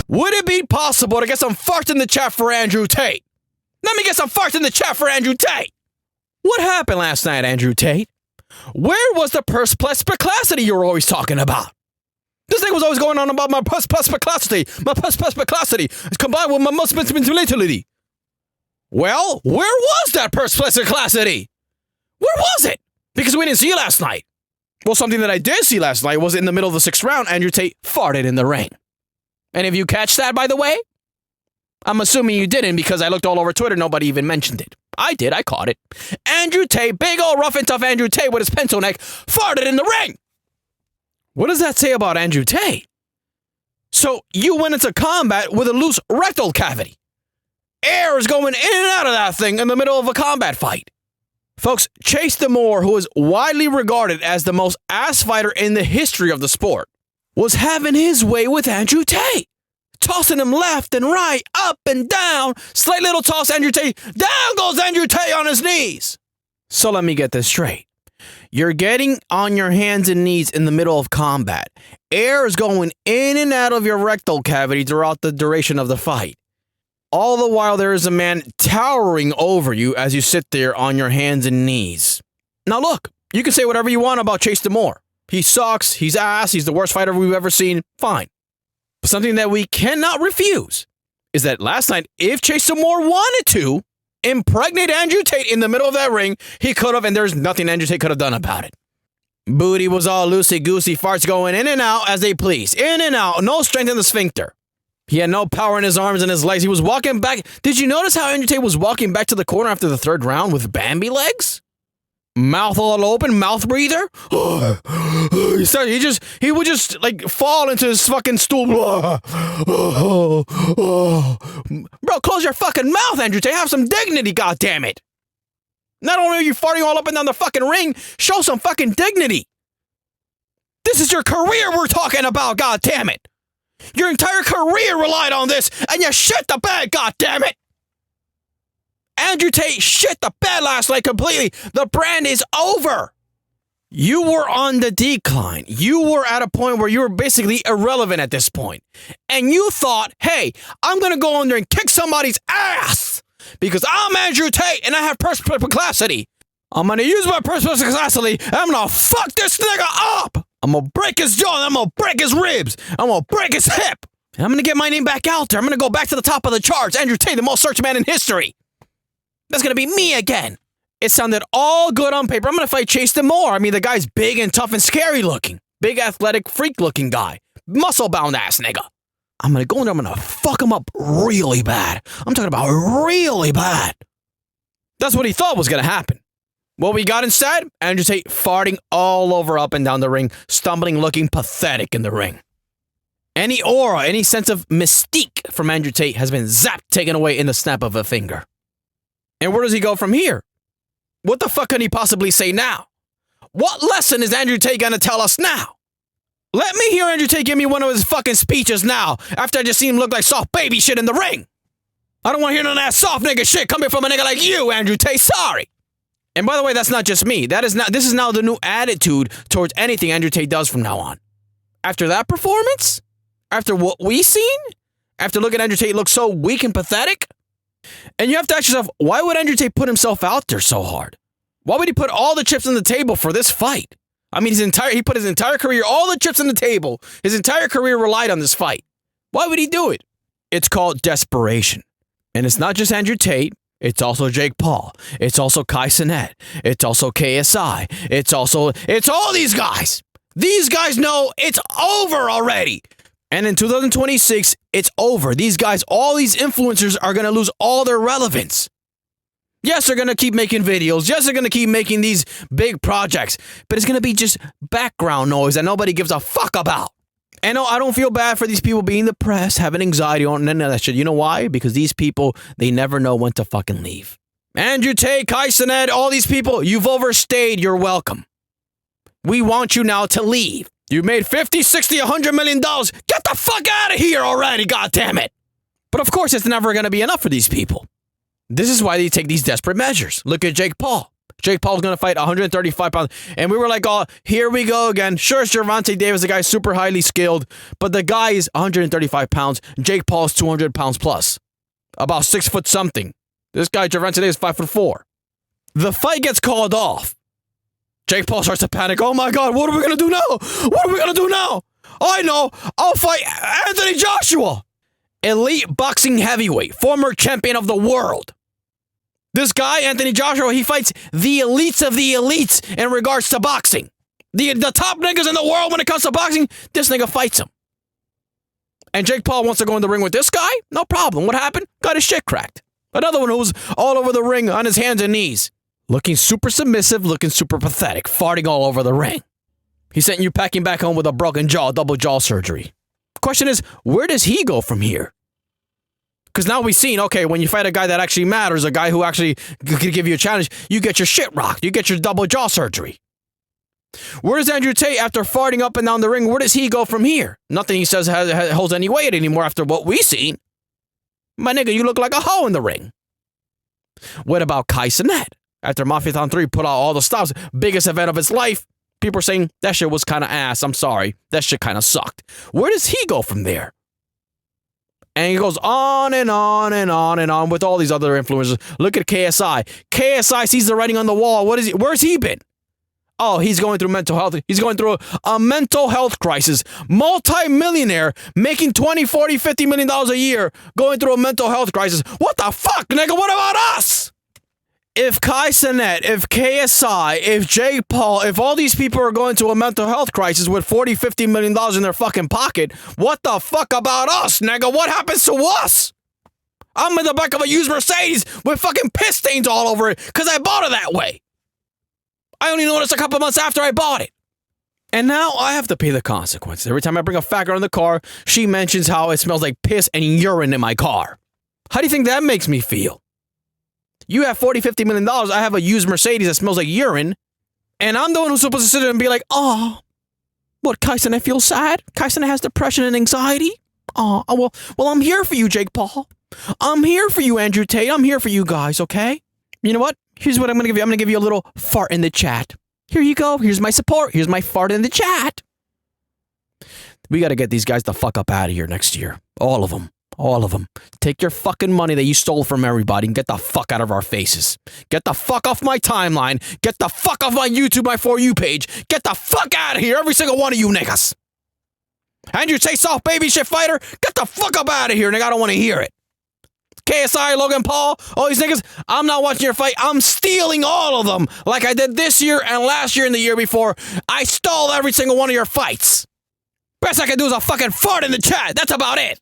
Would it be possible to get some farts in the chat for Andrew Tate? Let me get some farts in the chat for Andrew Tate. What happened last night, Andrew Tate? Where was the perspicacity you were always talking about? This thing was always going on about my perspicacity. My perspicacity is combined with my muscularity. Well, where was that perspicacity? Where was it? Because we didn't see it last night. Well, something that I did see last night was in the middle of the 6th round, Andrew Tate farted in the ring. And if you catch that, by the way, I'm assuming you didn't because I looked all over Twitter. Nobody even mentioned it. I did. I caught it. Andrew Tate, big old rough and tough Andrew Tate with his pencil neck, farted in the ring. What does that say about Andrew Tate? So you went into combat with a loose rectal cavity. Air is going in and out of that thing in the middle of a combat fight. Folks, Chase Demore, who is widely regarded as the most ass fighter in the history of the sport, was having his way with Andrew Tate. Tossing him left and right, up and down. Slight little toss, Andrew Tate. Down goes Andrew Tate on his knees. So let me get this straight. You're getting on your hands and knees in the middle of combat. Air is going in and out of your rectal cavity throughout the duration of the fight. All the while there is a man towering over you as you sit there on your hands and knees. Now look, you can say whatever you want about Chase Demore. He sucks, he's ass, he's the worst fighter we've ever seen. Fine. But something that we cannot refuse is that last night, if Chase Demore wanted to impregnate Andrew Tate in the middle of that ring, he could have, and there's nothing Andrew Tate could have done about it. Booty was all loosey-goosey, farts going in and out as they please. In and out, no strength in the sphincter. He had no power in his arms and his legs. He was walking back. Did you notice how Andrew Tate was walking back to the corner after the 3rd round with Bambi legs? Mouth all open, mouth breather. He would just like fall into his fucking stool. Bro, close your fucking mouth, Andrew Tate. Have some dignity, goddammit. Not only are you farting all up and down the fucking ring, show some fucking dignity. This is your career we're talking about, goddammit. Your entire career relied on this, and you shit the bed, goddammit. Andrew Tate shit the bed last night completely. The brand is over. You were on the decline. You were at a point where you were basically irrelevant at this point. And you thought, hey, I'm going to go in there and kick somebody's ass because I'm Andrew Tate and I have perspicacity. I'm going to use my perspicacity and I'm going to fuck this nigga up. I'm going to break his jaw and I'm going to break his ribs. I'm going to break his hip. And I'm going to get my name back out there. I'm going to go back to the top of the charts. Andrew Tate, the most searched man in history. That's going to be me again. It sounded all good on paper. I'm going to fight Chase Demore. I mean, the guy's big and tough and scary looking. Big athletic freak looking guy. Muscle bound ass nigga. I'm going to go in there. I'm going to fuck him up really bad. I'm talking about really bad. That's what he thought was going to happen. What we got instead? Andrew Tate farting all over up and down the ring, stumbling, looking pathetic in the ring. Any aura, any sense of mystique from Andrew Tate has been zapped, taken away in the snap of a finger. And where does he go from here? What the fuck can he possibly say now? What lesson is Andrew Tate gonna tell us now? Let me hear Andrew Tate give me one of his fucking speeches now, after I just seen him look like soft baby shit in the ring. I don't want to hear none of that soft nigga shit coming from a nigga like you, Andrew Tate. Sorry. And by the way, that's not just me. This is now the new attitude towards anything Andrew Tate does from now on. After that performance? After what we seen? After looking at Andrew Tate look so weak and pathetic? And you have to ask yourself, why would Andrew Tate put himself out there so hard? Why would he put all the chips on the table for this fight? I mean, he put his entire career, all the chips on the table. His entire career relied on this fight. Why would he do it? It's called desperation. And it's not just Andrew Tate. It's also Jake Paul. It's also Kai Cenat. It's also KSI. It's all these guys. These guys know it's over already. And in 2026, it's over. These guys, all these influencers are going to lose all their relevance. Yes, they're going to keep making videos. Yes, they're going to keep making these big projects. But it's going to be just background noise that nobody gives a fuck about. And no, I don't feel bad for these people being depressed, having anxiety on none of that shit. You know why? Because these people, they never know when to fucking leave. Andrew Tate, Kai Cenat, all these people, you've overstayed. You're welcome. We want you now to leave. You made 50, 60, $100 million. Get the fuck out of here already, goddammit. But of course, it's never going to be enough for these people. This is why they take these desperate measures. Look at Jake Paul. Jake Paul's going to fight 135 pounds. And we were like, oh, here we go again. Sure, it's Gervonta Davis, the guy's super highly skilled, but the guy is 135 pounds. Jake Paul's 200 pounds plus. About 6 foot something. This guy, Gervonta Davis, is 5'4". The fight gets called off. Jake Paul starts to panic. Oh my God, what are we going to do now? What are we going to do now? I know. I'll fight Anthony Joshua. Elite boxing heavyweight, former champion of the world. This guy, Anthony Joshua, he fights the elites of the elites in regards to boxing. The top niggas in the world when it comes to boxing, this nigga fights him. And Jake Paul wants to go in the ring with this guy? No problem. What happened? Got his shit cracked. Another one who was all over the ring on his hands and knees. Looking super submissive, looking super pathetic, farting all over the ring. He sent you packing back home with a broken jaw, double jaw surgery. Question is, where does he go from here? Because now we've seen, okay, when you fight a guy that actually matters, a guy who actually could give you a challenge, you get your shit rocked. You get your double jaw surgery. Where does Andrew Tate, after farting up and down the ring, where does he go from here? Nothing he says holds any weight anymore after what we've seen. My nigga, you look like a hoe in the ring. What about Kai Cenat? After Mafiathon 3 put out all the stops, biggest event of his life, people are saying that shit was kind of ass. I'm sorry. That shit kind of sucked. Where does he go from there? And he goes on and on and on and on with all these other influencers. Look at KSI. KSI sees the writing on the wall. What is he? Where's he been? Oh, he's going through mental health. He's going through a mental health crisis. Multi-millionaire making $20, $40, $50 million a year going through a mental health crisis. What the fuck, nigga? What about us? If Kai Cenat, if KSI, if Jake Paul, if all these people are going to a mental health crisis with $40, $50 million in their fucking pocket, what the fuck about us, nigga? What happens to us? I'm in the back of a used Mercedes with fucking piss stains all over it because I bought it that way. I only noticed a couple months after I bought it. And now I have to pay the consequences. Every time I bring a fat girl in the car, she mentions how it smells like piss and urine in my car. How do you think that makes me feel? You have $40, $50 million. I have a used Mercedes that smells like urine. And I'm the one who's supposed to sit there and be like, oh, what, Kai Cenat feels sad? Kai Cenat has depression and anxiety? Oh, well, I'm here for you, Jake Paul. I'm here for you, Andrew Tate. I'm here for you guys, okay? You know what? Here's what I'm going to give you. I'm going to give you a little fart in the chat. Here you go. Here's my support. Here's my fart in the chat. We got to get these guys the fuck up out of here next year. All of them. All of them. Take your fucking money that you stole from everybody and get the fuck out of our faces. Get the fuck off my timeline. Get the fuck off my YouTube, my For You page. Get the fuck out of here, every single one of you niggas. Andrew Tate, soft baby shit fighter. Get the fuck up out of here, nigga. I don't want to hear it. KSI, Logan Paul, all these niggas, I'm not watching your fight. I'm stealing all of them like I did this year and last year and the year before. I stole every single one of your fights. Best I can do is a fucking fart in the chat. That's about it.